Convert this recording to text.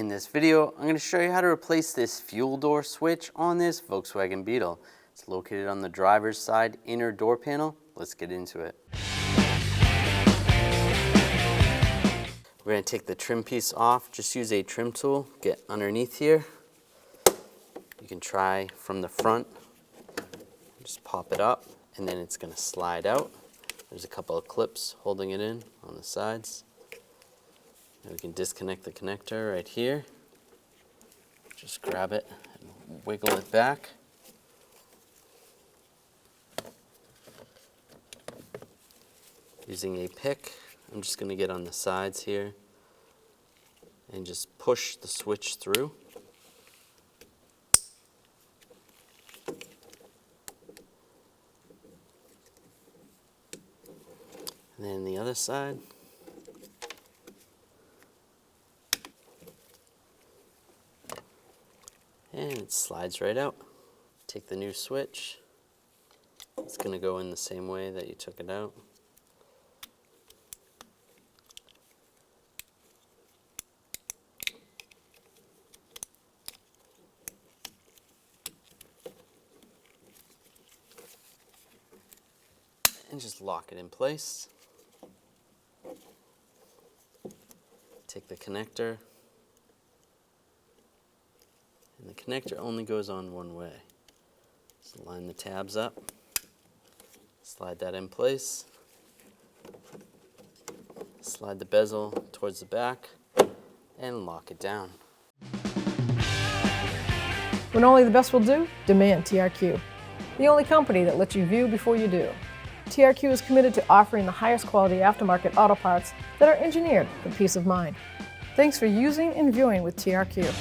In this video, I'm going to show you how to replace this fuel door switch on this Volkswagen Beetle. It's located on the driver's side inner door panel. Let's get into it. We're going to take the trim piece off. Just use a trim tool, get underneath here. You can try from the front. Just pop it up and then it's going to slide out. There's a couple of clips holding it in on the sides. And we can disconnect the connector right here. Just grab it and wiggle it back. Using a pick, I'm just going to get on the sides here and just push the switch through. And then the other side. And it slides right out. Take the new switch. It's going to go in the same way that you took it out. And just lock it in place. Take the connector. And the connector only goes on one way. So line the tabs up, slide that in place, slide the bezel towards the back, and lock it down. When only the best will do, demand TRQ. The only company that lets you view before you do. TRQ is committed to offering the highest quality aftermarket auto parts that are engineered for peace of mind. Thanks for using and viewing with TRQ.